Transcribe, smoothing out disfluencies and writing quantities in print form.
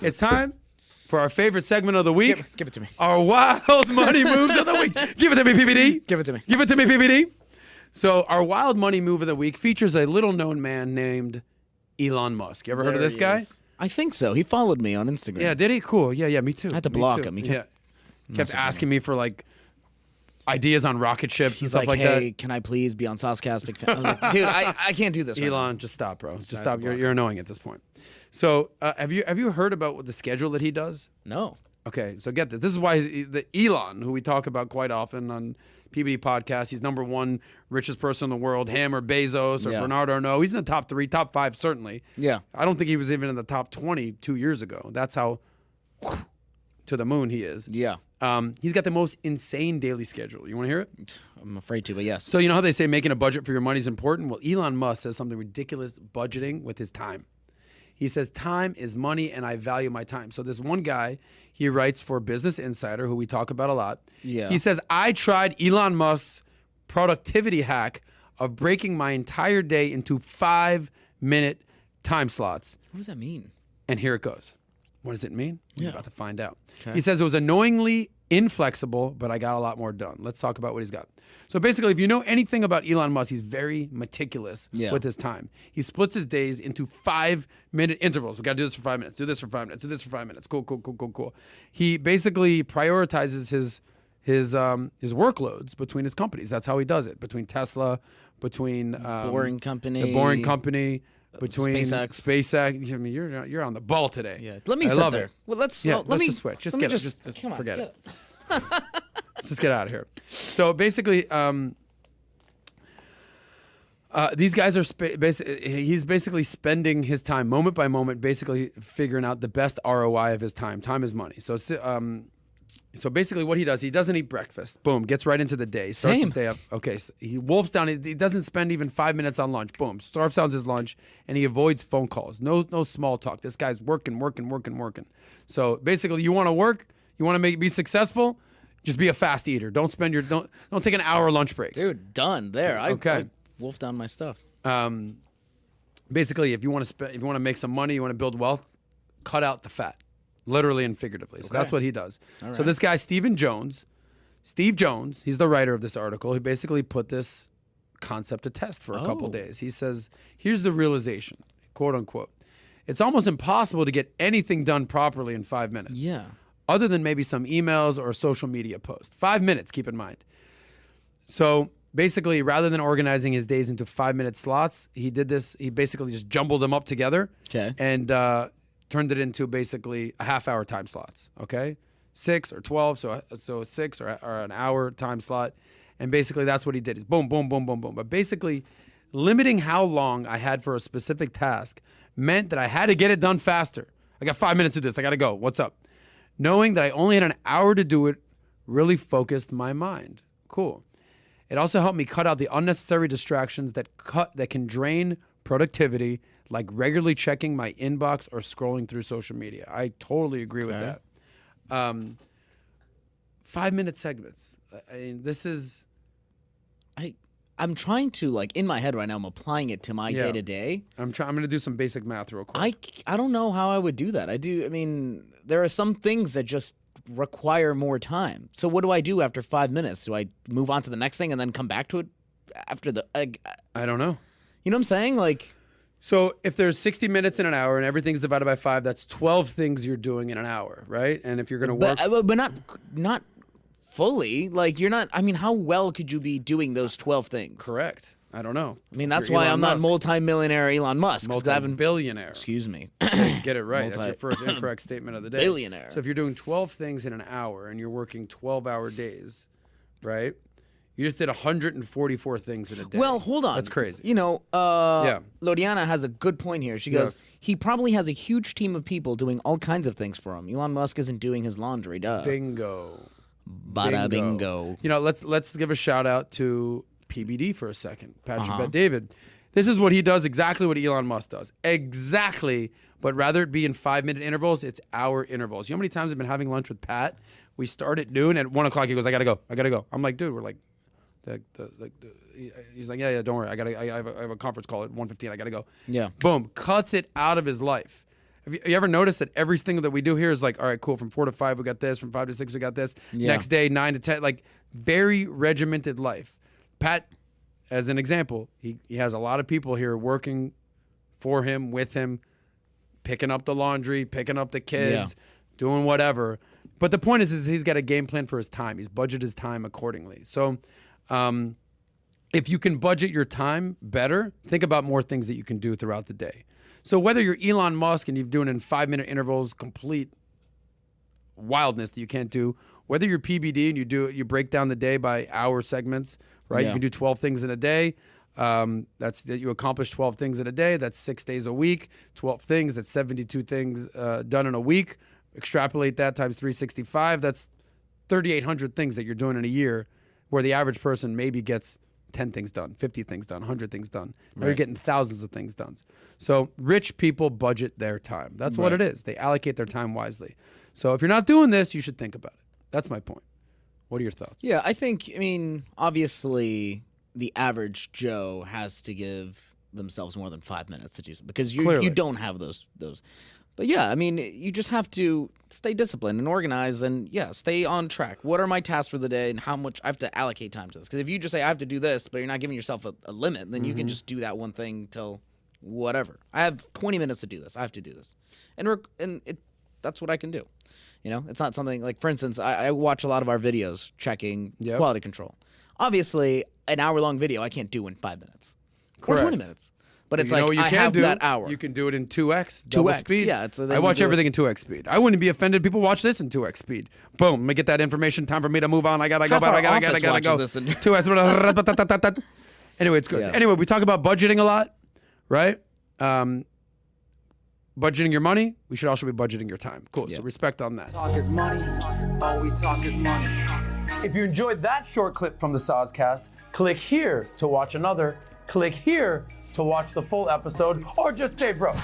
It's time for our favorite segment of the week. Give it to me. Our wild money moves of the week. Give it to me, PPD. Give it to me. Give it to me, PPD. So our wild money move of the week features a little-known man named Elon Musk. You ever heard of this guy? I think so. He followed me on Instagram. Yeah, did he? Cool. Yeah, me too. I had to Me block too. him. He kept asking me for like ideas on rocket ships and He's stuff like hey, that. can I please be on Saucecast? Big fan. I was like, dude, I can't do this. Elon, just stop, bro. Just stop. You're annoying at this point. So have you heard about what the schedule that he does? No. Okay, so get this. This is why the Elon, who we talk about quite often on PBD podcast, he's number one richest person in the world. Him or Bezos or Bernard Arnault. He's in the top 3, top 5 certainly. Yeah. I don't think he was even in the top 20 2 years ago. That's how to the moon he is. Yeah. He's got the most insane daily schedule. You want to hear it? I'm afraid to, but yes. So you know how they say making a budget for your money is important? Well, Elon Musk says something ridiculous budgeting with his time. He says time is money and I value my time. So this one guy, he writes for Business Insider, who we talk about a lot. Yeah. He says, I tried Elon Musk's productivity hack of breaking my entire day into 5-minute time slots. What does that mean? And here it goes. What does it mean? We're about to find out. Okay. He says it was annoyingly inflexible, but I got a lot more done. Let's talk about what he's got. So basically, if you know anything about Elon Musk, he's very meticulous with his time. He splits his days into 5-minute intervals. We got to do this for 5 minutes, do this for 5 minutes, do this for 5 minutes. Cool. He basically prioritizes his workloads between his companies. That's how he does it. Between Tesla, between Boring Company. The Boring Company. Between SpaceX. I mean, you're on the ball today. Yeah. Let me I sit love there. it. Well, let's just switch. Just get it. Just come on, forget get it. Let's just get out of here. So basically, these guys are he's basically spending his time moment by moment, basically figuring out the best ROI of his time. Time is money. So it's, so basically what he does, he doesn't eat breakfast. Boom, gets right into the day. Starts his day up. Okay, so he wolfs down. He doesn't spend even 5 minutes on lunch. Boom, starves down his lunch, and he avoids phone calls. No small talk. This guy's working. So basically, you want to work, you want to be successful, just be a fast eater. Don't take an hour lunch break. Dude, done there. I wolfed down my stuff. Basically, if you want to make some money, you want to build wealth, cut out the fat. Literally and figuratively. So that's what he does. Right. So this guy, Steve Jones, he's the writer of this article. He basically put this concept to test for a couple days. He says, here's the realization, quote unquote. It's almost impossible to get anything done properly in 5 minutes. Yeah. Other than maybe some emails or a social media post. 5 minutes, keep in mind. So basically, rather than organizing his days into 5-minute slots, he did this. He basically just jumbled them up together. Okay. And turned it into basically a half-hour time slots, okay? 6 or 12, so 6 or an hour time slot. And basically that's what he did. Is boom. But basically limiting how long I had for a specific task meant that I had to get it done faster. I got 5 minutes to do this. I got to go. What's up? Knowing that I only had an hour to do it really focused my mind. Cool. It also helped me cut out the unnecessary distractions that can drain productivity, like regularly checking my inbox or scrolling through social media. I totally agree with that. 5-minute segments. I mean, this is... I'm trying to, like, in my head right now, I'm applying it to my day-to-day. I'm going to do some basic math real quick. I don't know how I would do that. I mean, there are some things that just require more time. So what do I do after 5 minutes? Do I move on to the next thing and then come back to it after the... I don't know. You know what I'm saying? Like... So if there's 60 minutes in an hour and everything's divided by 5, that's 12 things you're doing in an hour, right? And if you're going to work... But not fully. Like, you're not... I mean, how well could you be doing those 12 things? Correct. I don't know. I mean, that's why I'm not multi-millionaire Elon Musk. Multi-billionaire. Excuse me. Get it right. That's your first incorrect statement of the day. Billionaire. So if you're doing 12 things in an hour and you're working 12-hour days, right? You just did 144 things in a day. Well, hold on. That's crazy. You know, Lodiana has a good point here. She goes, he probably has a huge team of people doing all kinds of things for him. Elon Musk isn't doing his laundry, duh. Bingo. Bada bingo. You know, let's give a shout out to PBD for a second. Patrick Bet David. This is what he does, exactly what Elon Musk does. Exactly. But rather it be in 5-minute intervals, it's hour intervals. You know how many times I've been having lunch with Pat? We start at noon. At 1 o'clock, he goes, I got to go. I'm like, dude, we're like, he's like, yeah, don't worry. I have a conference call at 1:15. I gotta go. Yeah. Boom. Cuts it out of his life. Have you ever noticed that everything that we do here is like, all right, cool, from 4 to 5 we got this, from 5 to 6 we got this, next day 9 to 10, like very regimented life. Pat, as an example, he has a lot of people here working for him, with him, picking up the laundry, picking up the kids, doing whatever. But the point is he's got a game plan for his time. He's budgeted his time accordingly. So if you can budget your time better, think about more things that you can do throughout the day. So whether you're Elon Musk and you're doing it in 5-minute intervals, complete wildness that you can't do, whether you're PBD and you break down the day by hour segments, right? You can do 12 things in a day. You accomplish 12 things in a day. That's 6 days a week. 12 things. That's 72 things done in a week. Extrapolate that times 365. That's 3,800 things that you're doing in a year, where the average person maybe gets 10 things done, 50 things done, 100 things done. Now you're getting thousands of things done. So rich people budget their time. That's what it is. They allocate their time wisely. So if you're not doing this, you should think about it. That's my point. What are your thoughts? Yeah, I mean, obviously the average Joe has to give themselves more than 5 minutes to do something, because you don't have those. But yeah, I mean, you just have to stay disciplined and organized, and stay on track. What are my tasks for the day, and how much I have to allocate time to this? Because if you just say I have to do this, but you're not giving yourself a limit, then you can just do that one thing till whatever. I have 20 minutes to do this. I have to do this, and that's what I can do. You know, it's not something like, for instance, I watch a lot of our videos checking quality control. Obviously, an hour-long video I can't do in 5 minutes or 20 minutes. But it's like, I have that hour. You can do it in 2x, double speed. Yeah. I watch everything in 2x speed. I wouldn't be offended. People watch this in 2x speed. Boom. Let me get that information. Time for me to move on. I gotta go. I gotta go. 2x. Anyway, it's good. Yeah. Anyway, we talk about budgeting a lot, right? Budgeting your money. We should also be budgeting your time. Cool. So respect on that. Talk is money. All we talk is money. If you enjoyed that short clip from the Soscast, click here to watch another. Click here to watch the full episode, or just stay broke.